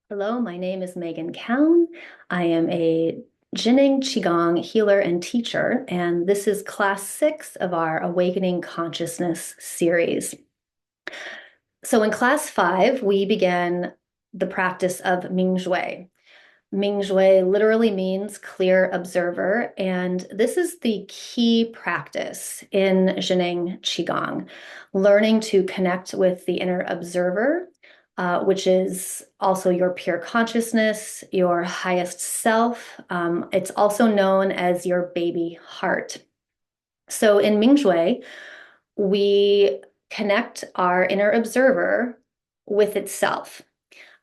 Hello, my name is Megan Cowan. I am a Zhineng Qigong healer and teacher, and this is class 6 of our Awakening Consciousness series. So in class 5, we began the practice of Mingjue. Mingjue literally means clear observer, and this is the key practice in Zhineng Qigong, learning to connect with the inner observer, which is also your pure consciousness, your highest self. It's also known as your baby heart. So in Mingjue, we connect our inner observer with itself.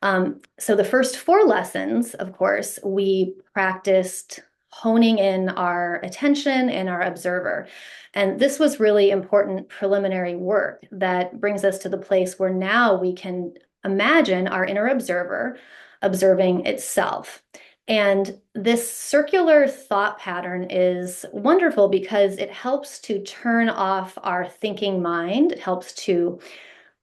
So the first 4 lessons, of course, we practiced honing in our attention and our observer. And this was really important preliminary work that brings us to the place where now we can imagine our inner observer observing itself. And this circular thought pattern is wonderful because it helps to turn off our thinking mind. It helps to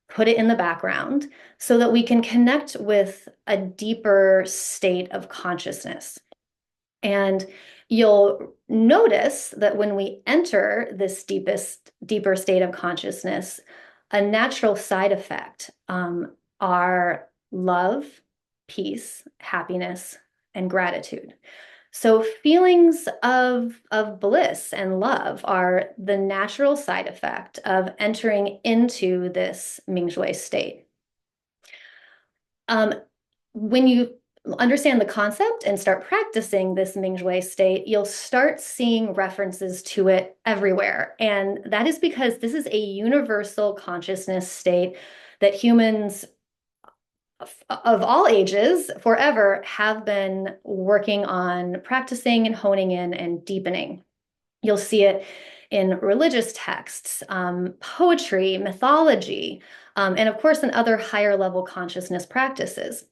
put it in the background so that we can connect with a deeper state of consciousness. And you'll notice that when we enter this deeper state of consciousness, a natural side effect are love, peace, happiness, and gratitude. So feelings of bliss and love are the natural side effect of entering into this Mingjue state. When you understand the concept and start practicing this Mingjue state, you'll start seeing references to it everywhere. And that is because this is a universal consciousness state that humans of all ages forever have been working on practicing and honing in and deepening. You'll see it in religious texts, poetry, mythology, and of course in other higher level consciousness practices.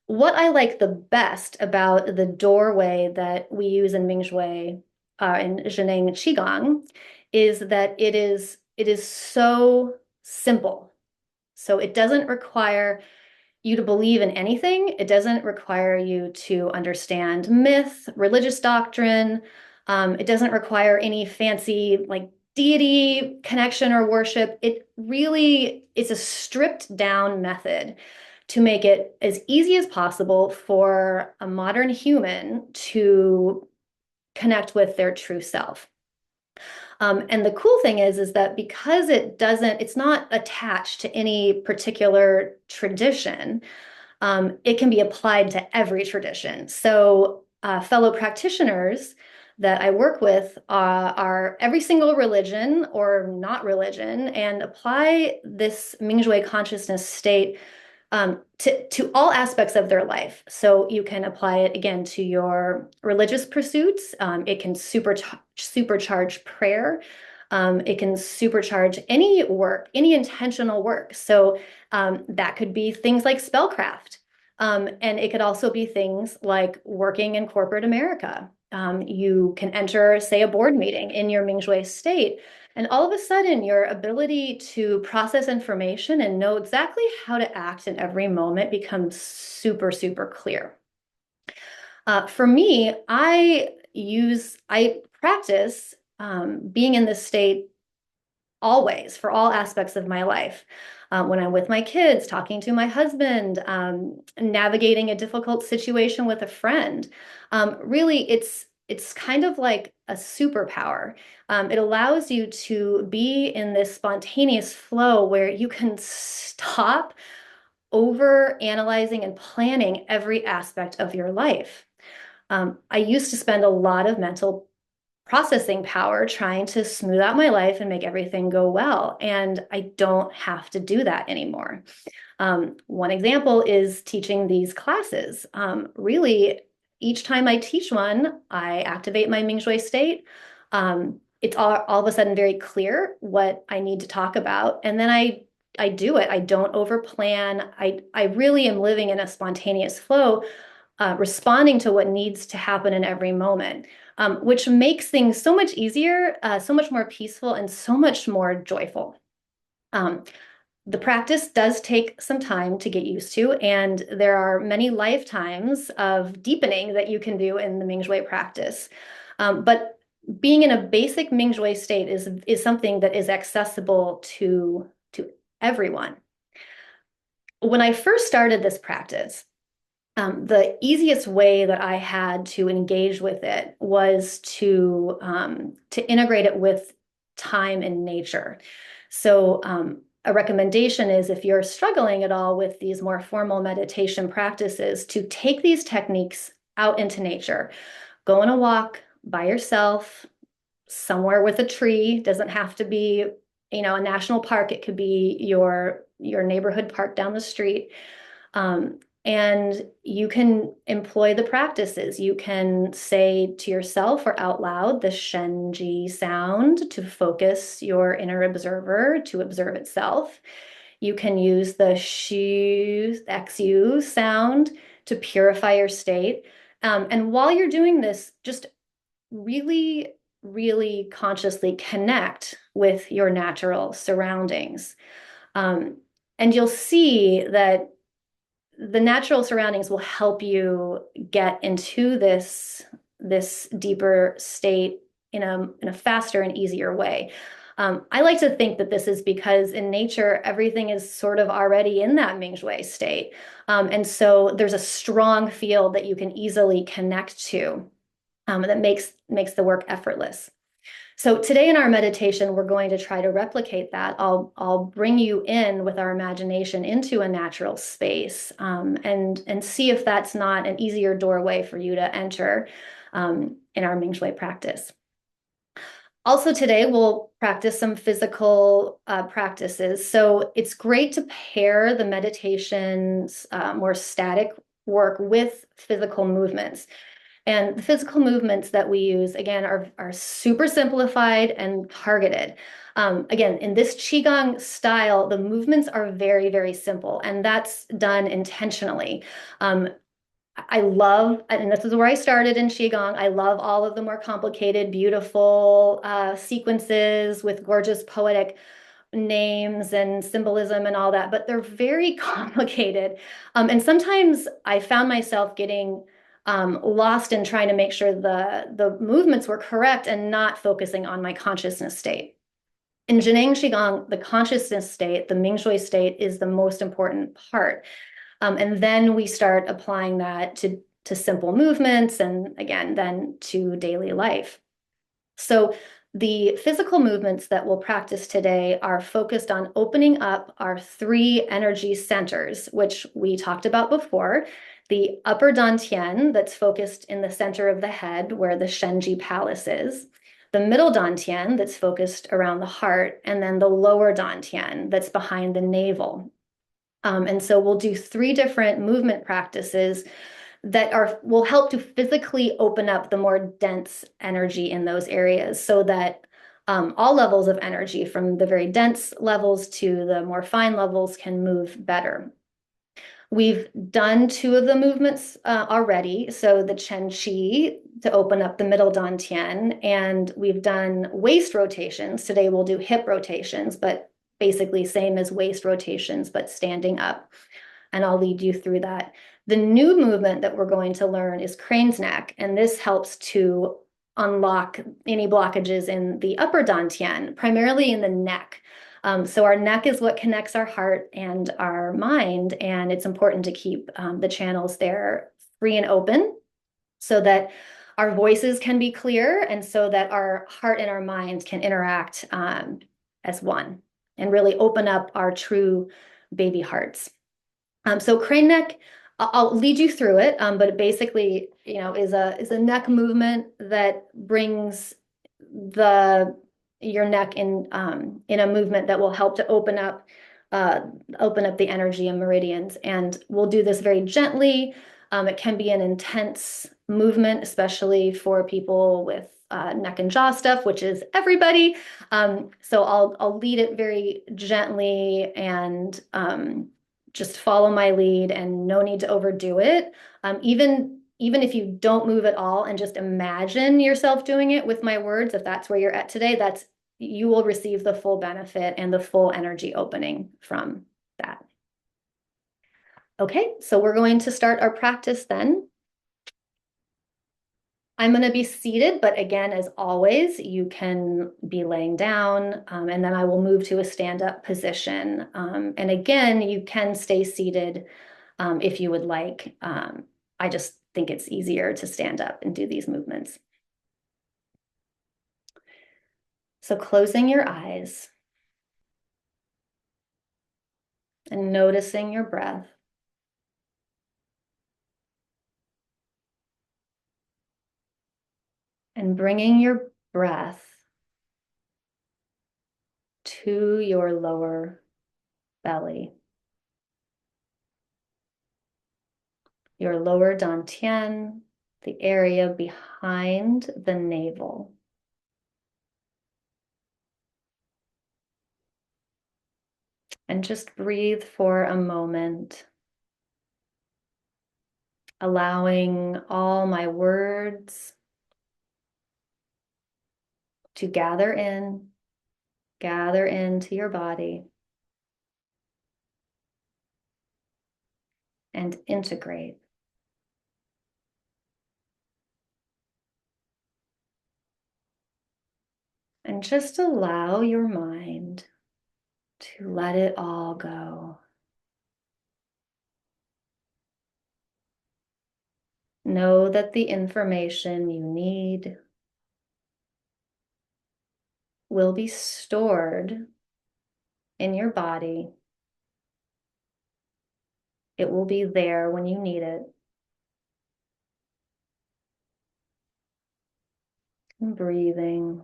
What I like the best about the doorway that we use in Mingjue, in Zhineng Qigong, is that it is so simple. So it doesn't require you to believe in anything. It doesn't require you to understand myth, religious doctrine. It doesn't require any fancy like deity connection or worship. It really is a stripped down method to make it as easy as possible for a modern human to connect with their true self. And the cool thing is that because it's not attached to any particular tradition, it can be applied to every tradition. So fellow practitioners that I work with are every single religion or not religion and apply this Mingjue consciousness state to all aspects of their life. So you can apply it again to your religious pursuits. It can supercharge prayer. It can supercharge any work, any intentional work. So that could be things like spellcraft. And it could also be things like working in corporate America. You can enter, say, a board meeting in your Mingjue state, and all of a sudden, your ability to process information and know exactly how to act in every moment becomes super, super clear. For me, I practice being in this state always for all aspects of my life. When I'm with my kids, talking to my husband, navigating a difficult situation with a friend. Really, it's kind of like a superpower. It allows you to be in this spontaneous flow where you can stop over analyzing and planning every aspect of your life. I used to spend a lot of mental processing power trying to smooth out my life and make everything go well. And I don't have to do that anymore. One example is teaching these classes. Really, each time I teach one, I activate my Mingjue state. It's all of a sudden very clear what I need to talk about. And then I do it. I don't overplan. I really am living in a spontaneous flow, responding to what needs to happen in every moment, which makes things so much easier, so much more peaceful, and so much more joyful. Um, The practice does take some time to get used to, and there are many lifetimes of deepening that you can do in the Mingjue practice. But being in a basic Mingjue state is something that is accessible to everyone. When I first started this practice, the easiest way that I had to engage with it was to integrate it with time in nature. So a recommendation is if you're struggling at all with these more formal meditation practices, to take these techniques out into nature. Go on a walk by yourself, somewhere with a tree. Doesn't have to be, a national park. It could be your neighborhood park down the street. And you can employ the practices. You can say to yourself or out loud the Shenji sound to focus your inner observer to observe itself. You can use the Shu, XU sound to purify your state. And while you're doing this, just really, really consciously connect with your natural surroundings. And you'll see that the natural surroundings will help you get into this deeper state in a faster and easier way. I like to think that this is because in nature, everything is sort of already in that Mingjue state. And so there's a strong field that you can easily connect to that makes the work effortless. So today in our meditation, we're going to try to replicate that. I'll bring you in with our imagination into a natural space and see if that's not an easier doorway for you to enter in our Mingjue practice. Also today, we'll practice some physical practices. So it's great to pair the meditation's more static work with physical movements. And the physical movements that we use, again, are super simplified and targeted. Again, in this Qigong style, the movements are very, very simple, and that's done intentionally. I love, and this is where I started in Qigong, I love all of the more complicated, beautiful sequences with gorgeous poetic names and symbolism and all that, but they're very complicated. And sometimes I found myself getting lost in trying to make sure the movements were correct and not focusing on my consciousness state. In Zhineng Qigong, the consciousness state, the Mingjue state, is the most important part. And then we start applying that to simple movements and again, then to daily life. So the physical movements that we'll practice today are focused on opening up our three energy centers, which we talked about before. The upper Dantien, that's focused in the center of the head where the Shenji palace is. The middle Dantien, that's focused around the heart. And then the lower Dantien, that's behind the navel. And so we'll do three different movement practices that will help to physically open up the more dense energy in those areas so that all levels of energy, from the very dense levels to the more fine levels, can move better. We've done two of the movements already. So the Chen Qi to open up the middle Dantian, and we've done waist rotations. Today we'll do hip rotations, but basically same as waist rotations, but standing up. And I'll lead you through that. The new movement that we're going to learn is crane's neck, and this helps to unlock any blockages in the upper Dantian, primarily in the neck. So our neck is what connects our heart and our mind, and it's important to keep the channels there free and open so that our voices can be clear and so that our heart and our minds can interact as one and really open up our true baby hearts. So crane neck, I'll lead you through it, but it basically, is a neck movement that brings your neck in a movement that will help to open up the energy and meridians. And we'll do this very gently. It can be an intense movement, especially for people with neck and jaw stuff, which is everybody. So I'll lead it very gently and just follow my lead, and no need to overdo it. Even if you don't move at all and just imagine yourself doing it with my words, if that's where you're at today, that's you will receive the full benefit and the full energy opening from that. Okay, so we're going to start our practice then. I'm going to be seated, but again, as always, you can be laying down, and then I will move to a stand-up position. And again, you can stay seated if you would like. I just think it's easier to stand up and do these movements. So closing your eyes and noticing your breath. And bringing your breath to your lower belly, your lower Dantien, the area behind the navel. And just breathe for a moment, allowing all my words to gather into your body and integrate. And just allow your mind to let it all go. Know that the information you need will be stored in your body. It will be there when you need it. And breathing.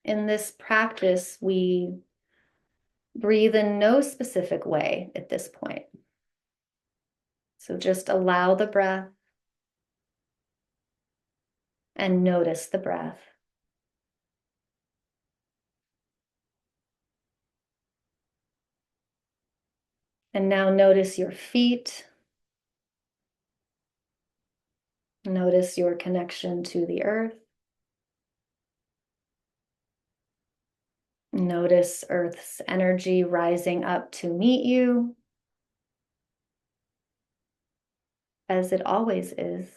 In this practice, we breathe in no specific way at this point. So just allow the breath and notice the breath. And now notice your feet. Notice your connection to the earth. Notice Earth's energy rising up to meet you, as it always is.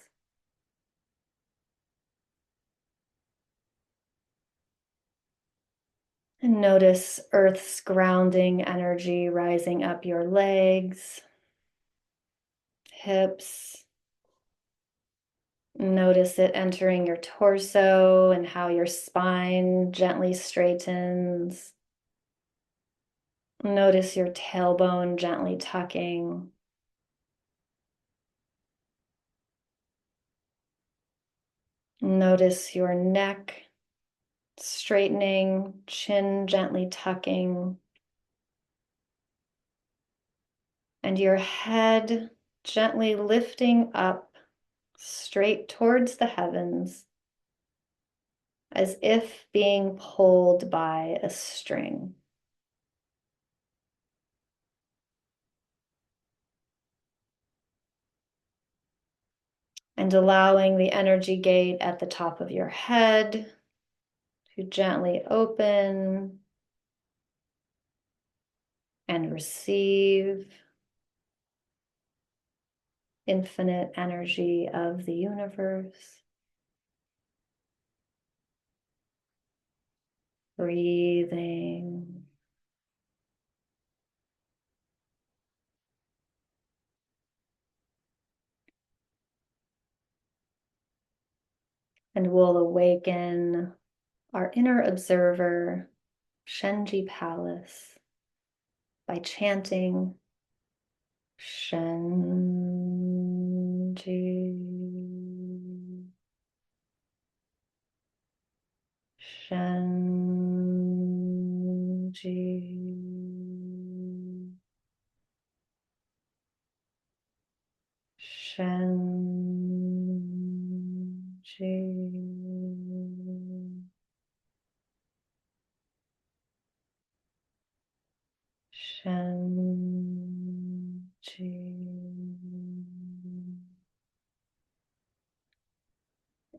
And notice Earth's grounding energy rising up your legs, hips. Notice it entering your torso and how your spine gently straightens. Notice your tailbone gently tucking. Notice your neck straightening, chin gently tucking, and your head gently lifting up straight towards the heavens, as if being pulled by a string. And allowing the energy gate at the top of your head to gently open and receive infinite energy of the universe. Breathing. And we'll awaken our inner observer, Shenji Palace, by chanting Shenji, Shenji, Shenji, Shenji.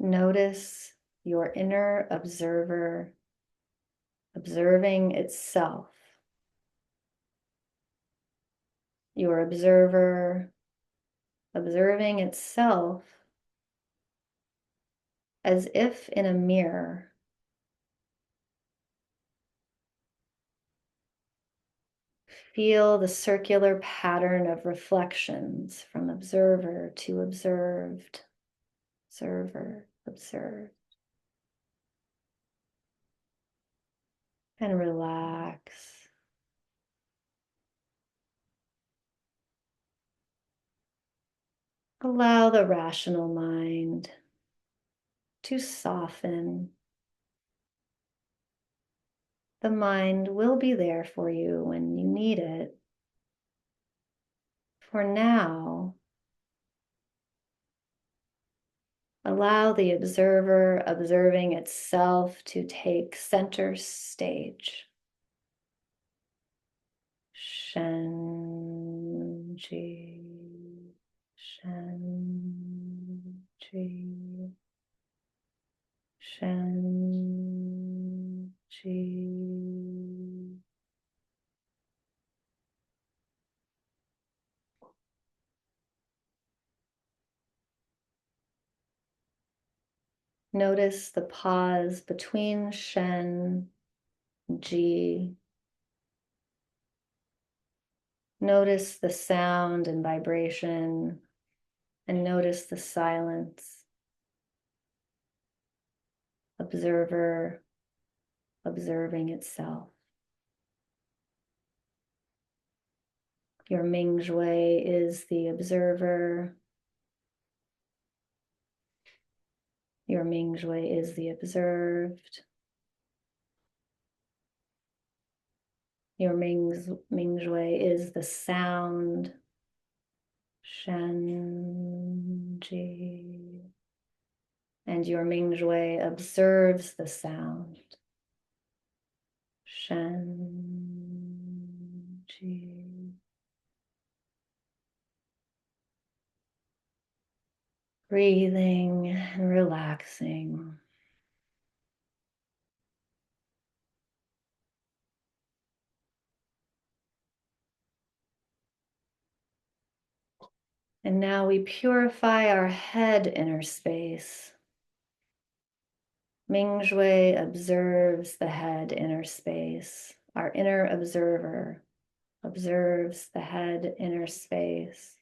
Notice your inner observer observing itself. Your observer observing itself as if in a mirror. Feel the circular pattern of reflections from observer to observed, observer, observed. And relax. Allow the rational mind to soften. The mind will be there for you when you need it. For now, allow the observer observing itself to take center stage. Shenji, Shenji, Shenji. Notice the pause between Shen, Ji. Notice the sound and vibration, and notice the silence. Observer observing itself. Your Mingjue is the observer. Your Mingjue is the observed. Your Mingjue is the sound. Shenji. And your Mingjue observes the sound. Shenji. Breathing and relaxing. And now we purify our head inner space. Mingjue observes the head inner space. Our inner observer observes the head inner space.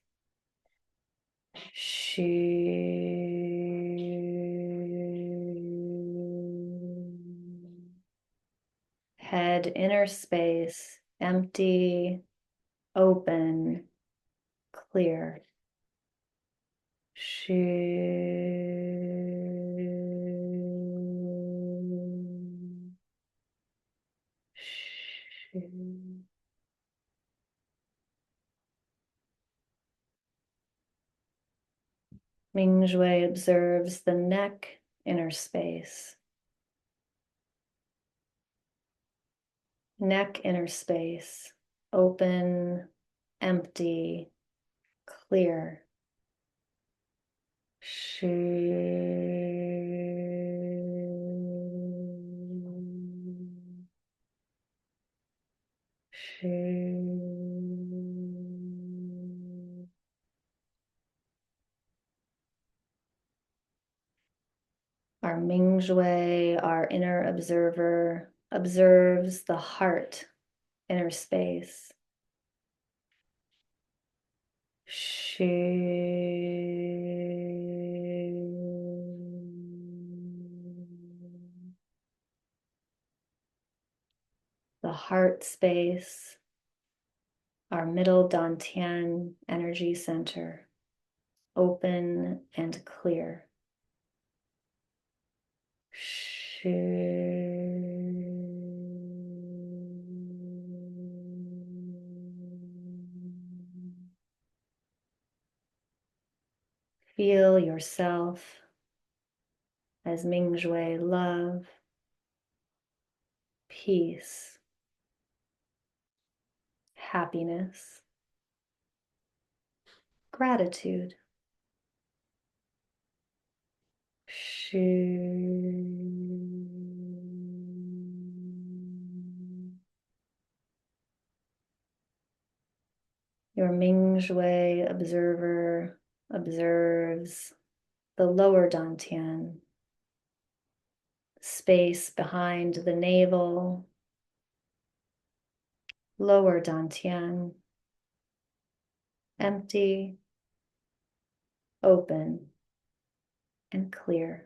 Head inner space, empty, open, clear. Mingjue observes the neck inner space. Neck inner space, open, empty, clear. Our Mingjue, our inner observer, observes the heart inner space. The heart space, our middle Dantien energy center, open and clear. Feel yourself as Mingjue love, peace, happiness, gratitude. Your Mingjue observer observes the lower Dantien, space behind the navel, lower Dantien, empty, open, and clear.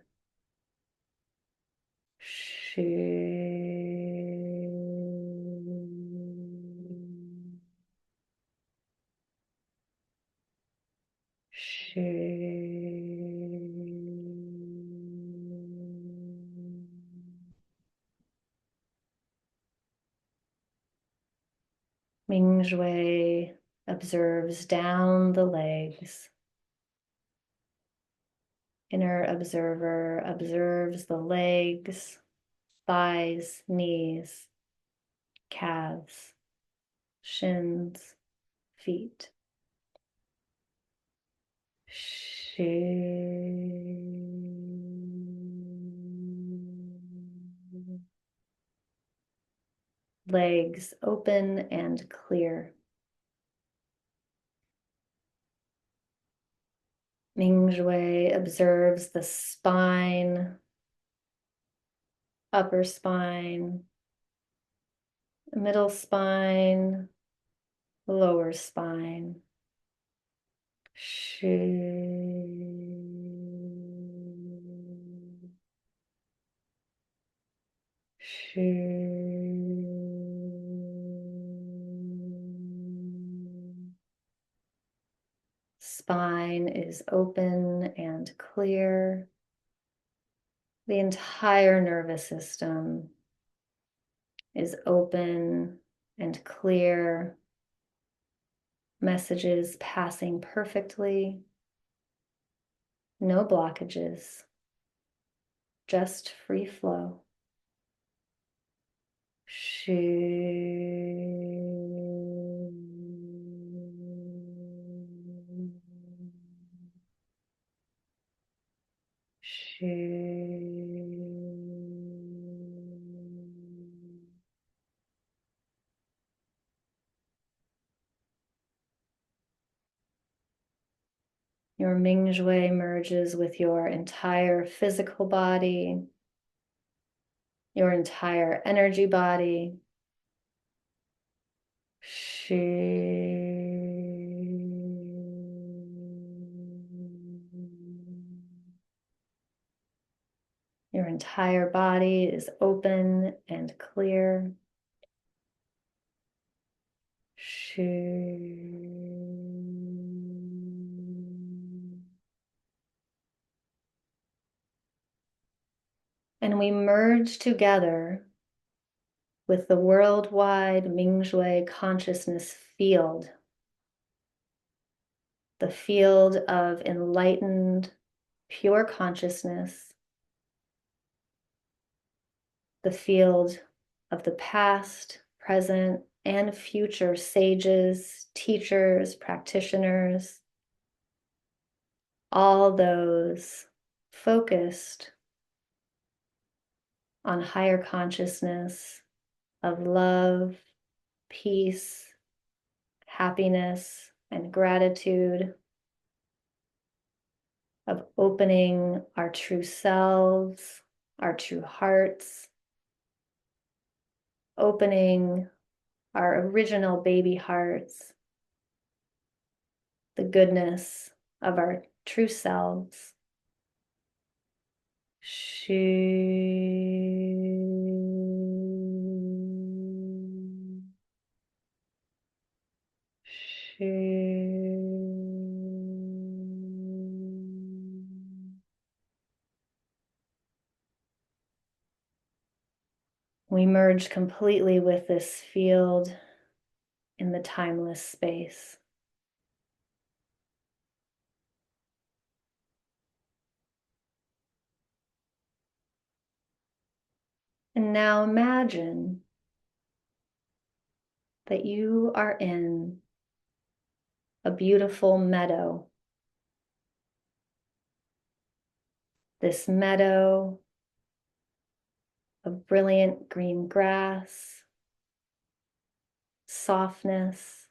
Mingjue observes down the legs. Inner observer observes the legs, thighs, knees, calves, shins, feet. Legs open and clear. Mingjue observes the spine, upper spine, middle spine, lower spine. Spine is open and clear. The entire nervous system is open and clear. Messages passing perfectly. No blockages. Just free flow. Your Mingjue merges with your entire physical body, your entire energy body. Your entire body is open and clear. And we merge together with the worldwide Mingjue consciousness field, the field of enlightened, pure consciousness, the field of the past, present, and future sages, teachers, practitioners, all those focused on higher consciousness of love, peace, happiness, and gratitude, of opening our true selves, our true hearts, opening our original baby hearts, the goodness of our true selves. We merge completely with this field in the timeless space. And now imagine that you are in a beautiful meadow. this meadow of brilliant green grass, softness,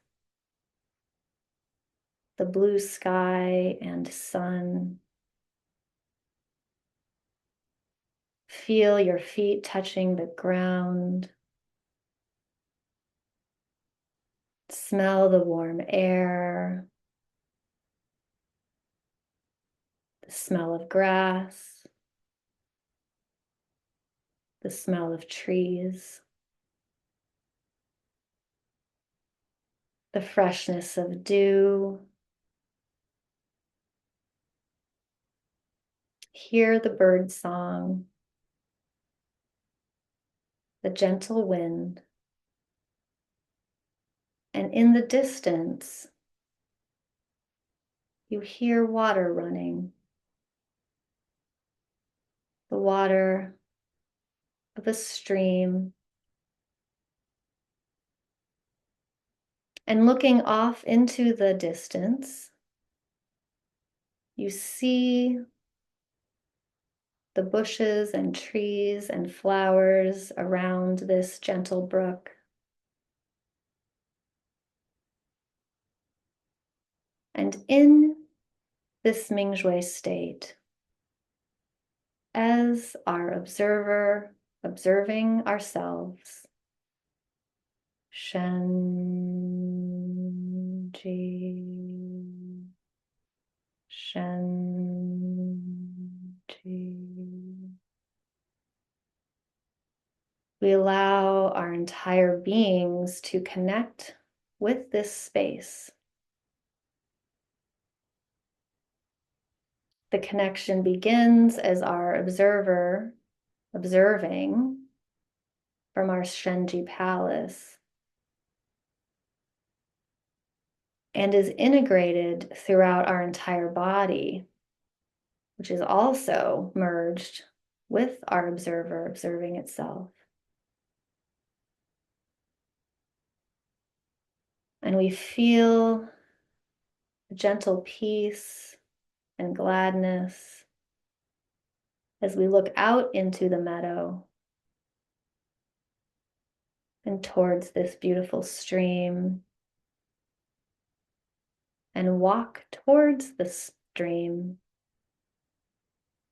the blue sky and sun. Feel your feet touching the ground. Smell the warm air, the smell of grass, the smell of trees, the freshness of dew. Hear the bird song, the gentle wind, and in the distance, you hear water running, the water of a stream. And looking off into the distance, you see the bushes and trees and flowers around this gentle brook. And in this Mingjue state, as our observer, observing ourselves, Shenji, Shenji. We allow our entire beings to connect with this space. The connection begins as our observer observing from our Shenji palace and is integrated throughout our entire body, which is also merged with our observer observing itself. And we feel a gentle peace and gladness as we look out into the meadow and towards this beautiful stream and walk towards the stream.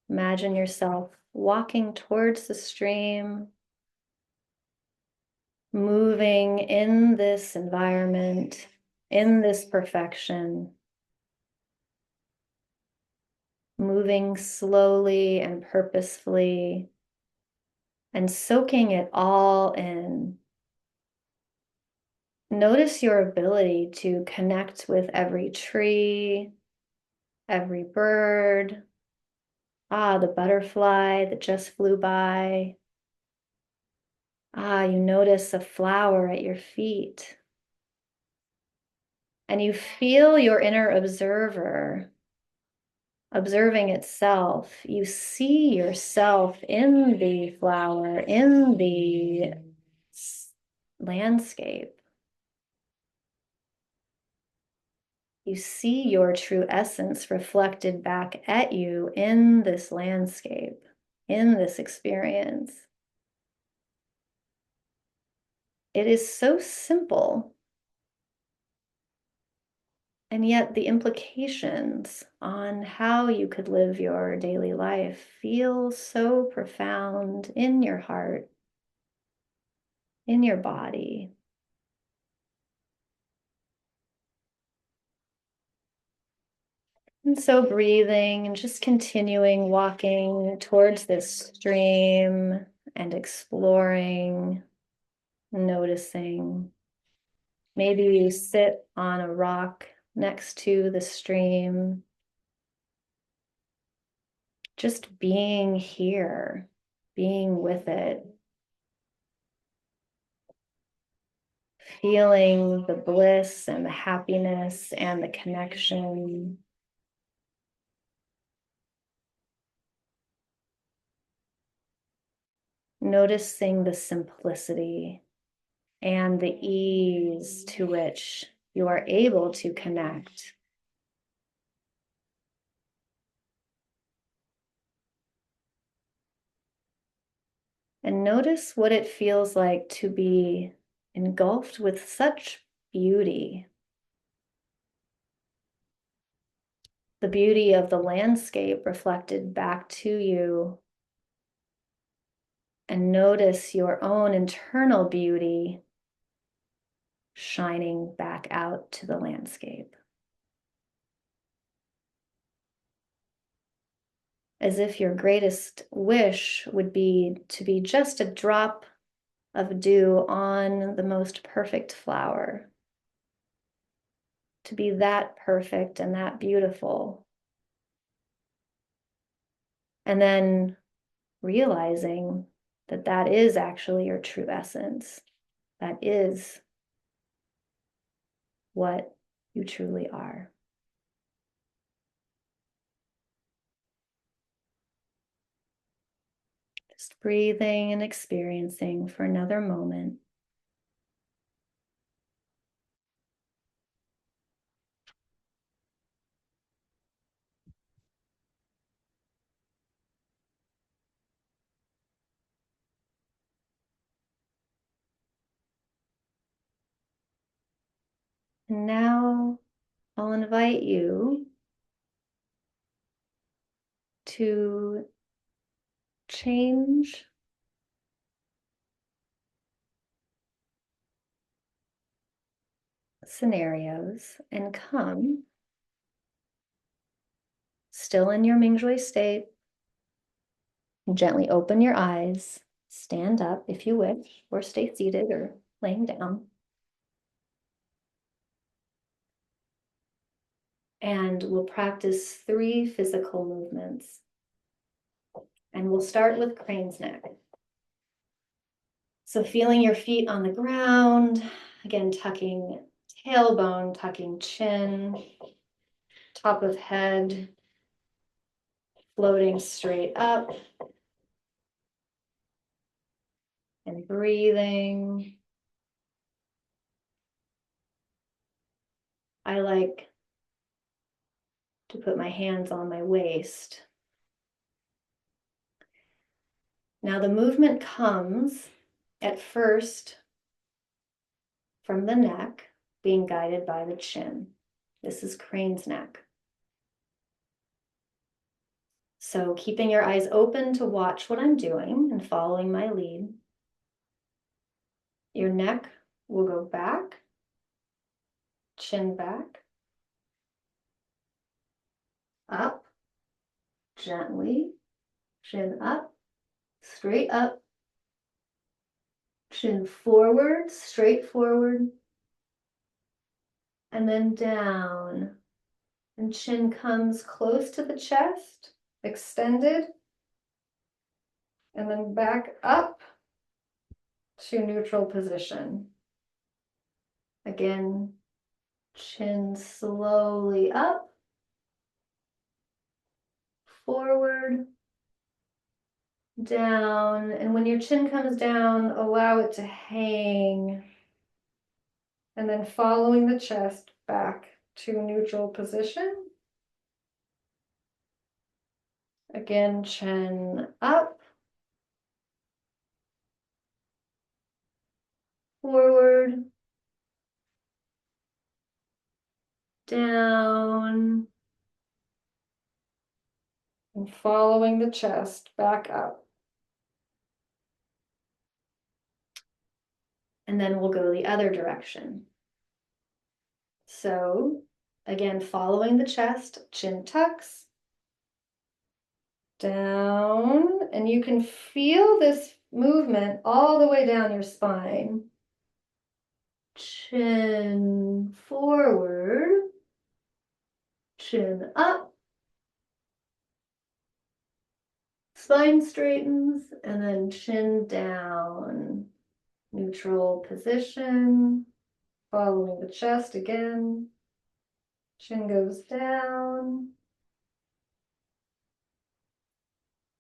Imagine yourself walking towards the stream, moving in this environment, in this perfection, moving slowly and purposefully and soaking it all in. Notice your ability to connect with every tree, every bird, the butterfly that just flew by. You notice a flower at your feet. And you feel your inner observer observing itself. You see yourself in the flower, in the landscape. You see your true essence reflected back at you in this landscape, in this experience. It is so simple, and yet the implications on how you could live your daily life feel so profound in your heart, in your body. And so breathing and just continuing walking towards this stream and exploring, noticing. Maybe you sit on a rock next to the stream, just being here, being with it, feeling the bliss and the happiness and the connection. Noticing the simplicity and the ease to which you are able to connect. And notice what it feels like to be engulfed with such beauty. The beauty of the landscape reflected back to you. And notice your own internal beauty shining back out to the landscape. As if your greatest wish would be to be just a drop of dew on the most perfect flower, to be that perfect and that beautiful. And then realizing that that is actually your true essence. That is what you truly are. Just breathing and experiencing for another moment. And now I'll invite you to change scenarios and come still in your Mingjue state. Gently open your eyes, stand up if you wish, or stay seated or laying down. And we'll practice 3 physical movements. And we'll start with crane's neck. So feeling your feet on the ground, again, tucking tailbone, tucking chin, top of head, floating straight up, and breathing. I like to put my hands on my waist. Now the movement comes at first from the neck, being guided by the chin. This is crane's neck. So keeping your eyes open to watch what I'm doing and following my lead. Your neck will go back, chin back, up, gently, chin up, straight up, chin forward, straight forward, and then down. And chin comes close to the chest, extended, and then back up to neutral position. Again, chin slowly up, forward, down. And when your chin comes down, allow it to hang. And then following the chest back to neutral position. Again, chin up, forward, down, and following the chest back up. And then we'll go the other direction. So again, following the chest, chin tucks, down, and you can feel this movement all the way down your spine. Chin forward, chin up, spine straightens, and then chin down, neutral position, following the chest again, chin goes down,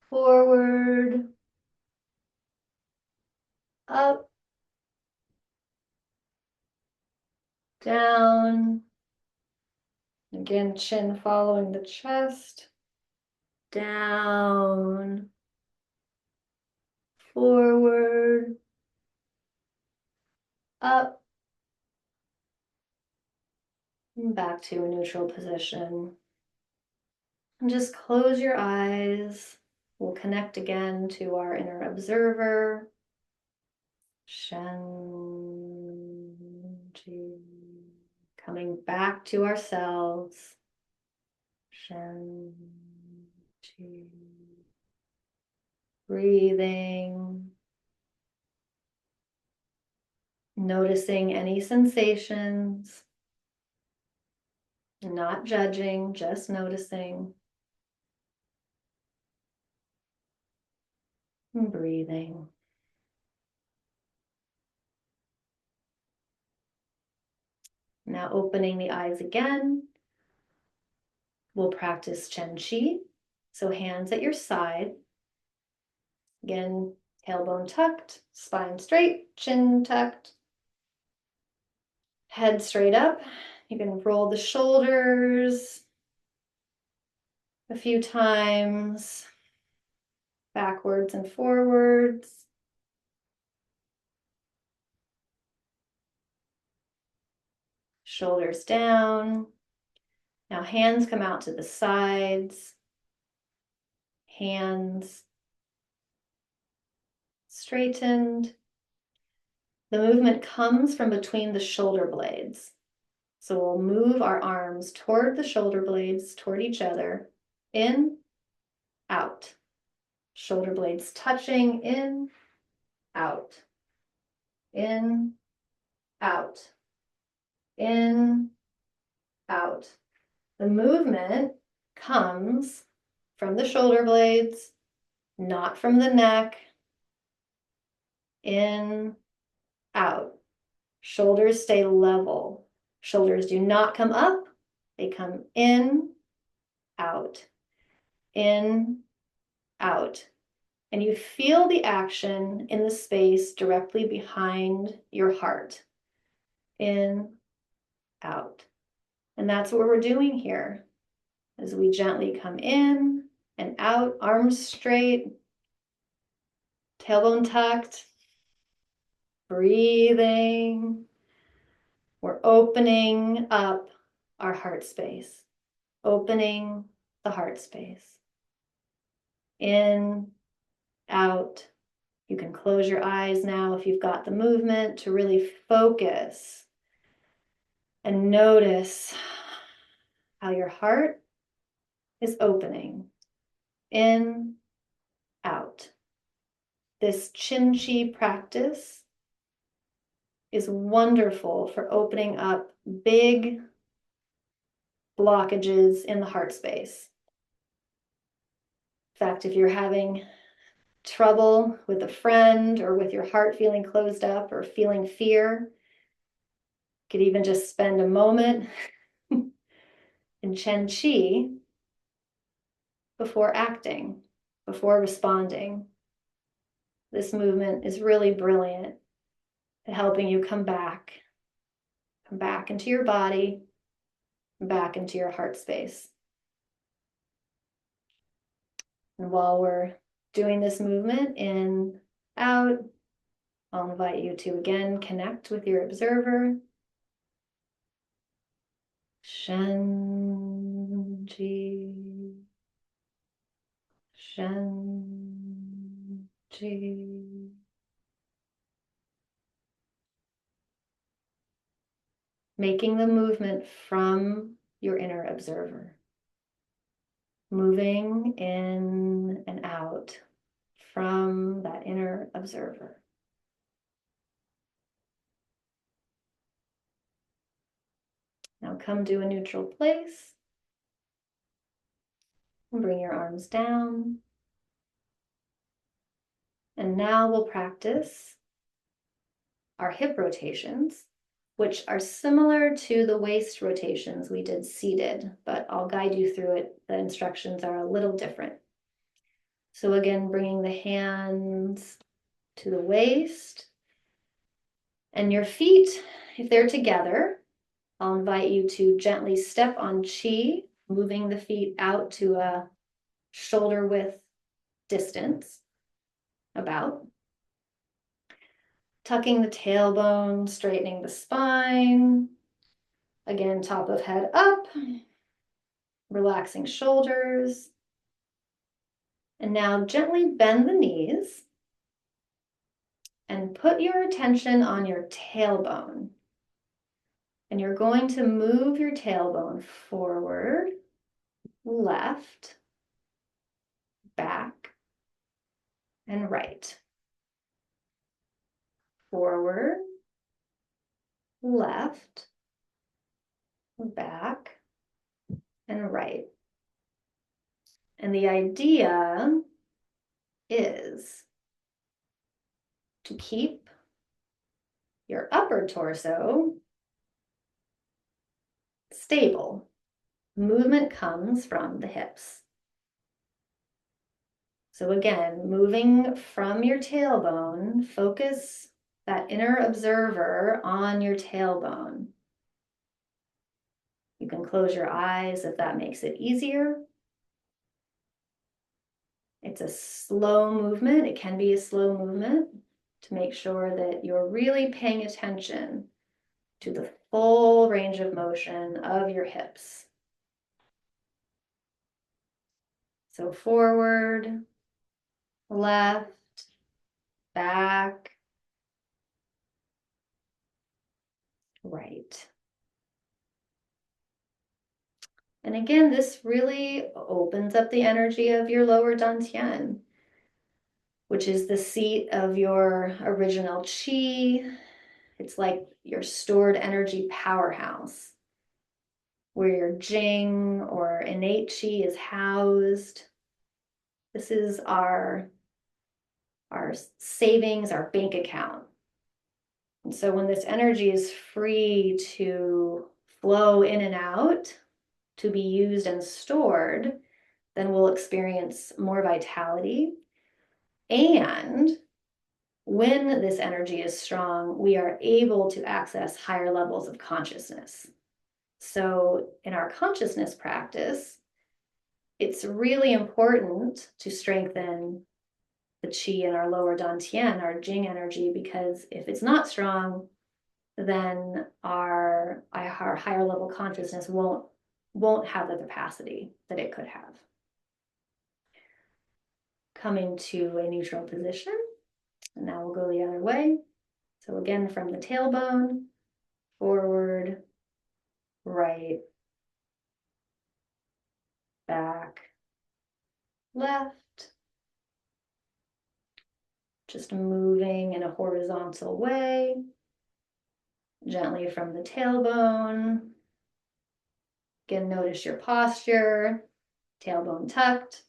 forward, up, down, again, chin following the chest, down, forward, up, and back to a neutral position. And just close your eyes. We'll connect again to our inner observer. Shen-ji. Coming back to ourselves. Shen-ji. Breathing. Noticing any sensations. Not judging, just noticing. And breathing. Now opening the eyes again. We'll practice Chen Qi. So hands at your side. Again, tailbone tucked, spine straight, chin tucked. Head straight up. You can roll the shoulders a few times, backwards and forwards. Shoulders down. Now hands come out to the sides. Hands straightened. The movement comes from between the shoulder blades. So we'll move our arms toward the shoulder blades, toward each other. In, out. Shoulder blades touching, in, out. In, out. In, out. The movement comes from the shoulder blades, not from the neck. In, out. Shoulders stay level. Shoulders do not come up. They come in, out. In, out. And you feel the action in the space directly behind your heart. In, out. And that's what we're doing here as we gently come in and out, arms straight, tailbone tucked, breathing. We're opening up our heart space, opening the heart space. In, out. You can close your eyes now if you've got the movement to really focus and notice how your heart is opening. In, out. This Qin Qi practice is wonderful for opening up big blockages in the heart space. In fact, if you're having trouble with a friend or with your heart feeling closed up or feeling fear, you could even just spend a moment in Chen Qi before acting, before responding. This movement is really brilliant at helping you come back into your body, back into your heart space. And while we're doing this movement in, out, I'll invite you to again connect with your observer. Shen-ji, Shen-ji. Making the movement from your inner observer. Moving in and out from that inner observer. Now come to a neutral place and bring your arms down. And now we'll practice our hip rotations, which are similar to the waist rotations we did seated, but I'll guide you through it. The instructions are a little different. So again, bringing the hands to the waist and your feet, if they're together, I'll invite you to gently step on Qi, moving the feet out to a shoulder width distance, about. tucking the tailbone, straightening the spine. Again, top of head up, relaxing shoulders. And now gently bend the knees and put your attention on your tailbone. And you're going to move your tailbone forward, left, back, and right. Forward, left, back, and right. And the idea is to keep your upper torso stable. Movement comes from the hips. So again, moving from your tailbone, focus that inner observer on your tailbone. You can close your eyes if that makes it easier. It's a slow movement. It can be a slow movement to make sure that you're really paying attention to the full range of motion of your hips. So forward, left, back, right. And again, this really opens up the energy of your lower Dantien, which is the seat of your original Qi. It's like your stored energy powerhouse, where your Jing or innate Qi is housed. This is our savings, our bank account. And so when this energy is free to flow in and out, to be used and stored, then we'll experience more vitality. And when this energy is strong, we are able to access higher levels of consciousness. So in our consciousness practice, it's really important to strengthen the qi in our lower dantian, our jing energy, because if it's not strong, then our higher level consciousness won't have the capacity that it could have. Coming to a neutral position, and now we'll go the other way. So again, from the tailbone, forward, right, back, left, just moving in a horizontal way, gently from the tailbone. Again, notice your posture, tailbone tucked,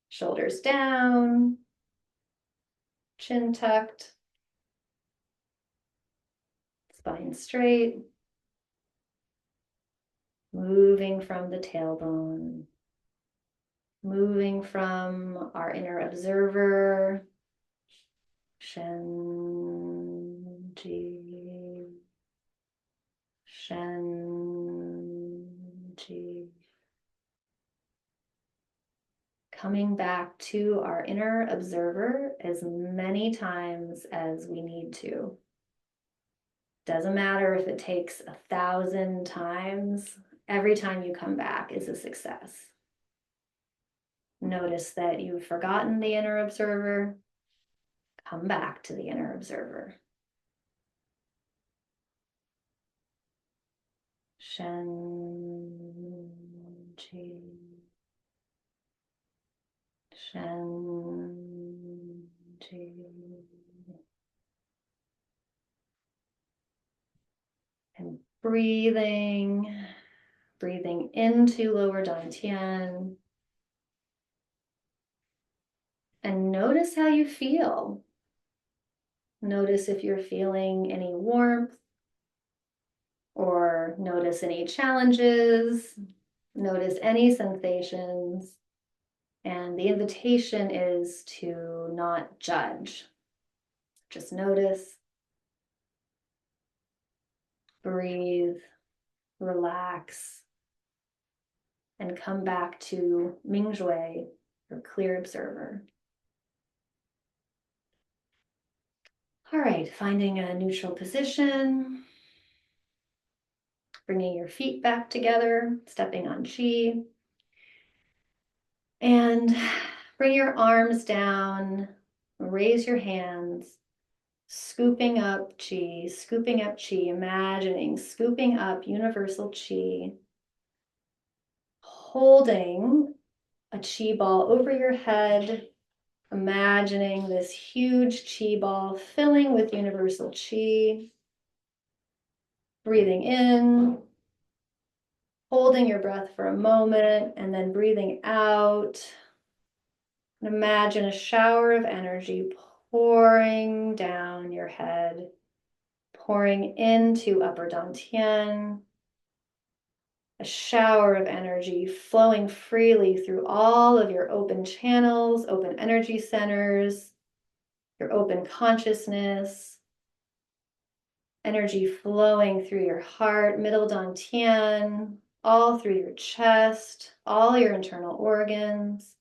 shoulders down, chin tucked, spine straight, moving from the tailbone, moving from our inner observer, Shen, Ji, Shen, Ji. Coming back to our inner observer as many times as we need to. Doesn't matter if it takes 1,000 times, every time you come back is a success. Notice that you've forgotten the inner observer. Come back to the inner observer. Shen, Ji, Shen, Ji. And breathing into lower dantian. And notice how you feel. Notice if you're feeling any warmth, or notice any challenges, notice any sensations. And the invitation is to not judge. Just notice, breathe, relax, and come back to Mingjue, your clear observer. All right, finding a neutral position, bringing your feet back together, stepping on chi, and bring your arms down, raise your hands, scooping up chi, imagining scooping up universal chi, holding a chi ball over your head, imagining this huge chi ball filling with universal chi, breathing in, holding your breath for a moment, and then breathing out. And imagine a shower of energy pouring down your head, pouring into Upper Dantien, a shower of energy flowing freely through all of your open channels, open energy centers, your open consciousness, energy flowing through your heart, middle Dantian, all through your chest, all your internal organs,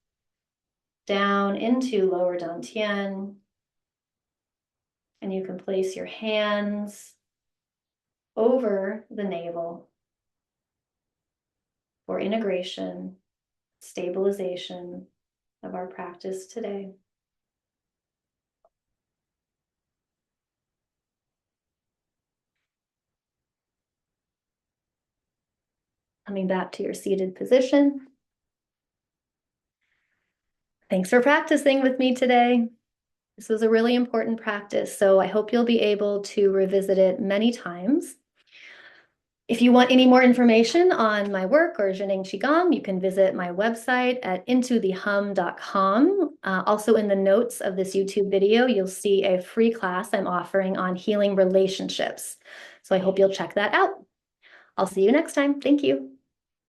down into lower Dantian. And you can place your hands over the navel for integration, stabilization of our practice today. Coming back to your seated position. Thanks for practicing with me today. This was a really important practice, so I hope you'll be able to revisit it many times. If you want any more information on my work or Zhineng Qigong, you can visit my website at intothehum.com. Also in the notes of this YouTube video, you'll see a free class I'm offering on healing relationships. So I hope you'll check that out. I'll see you next time. Thank you.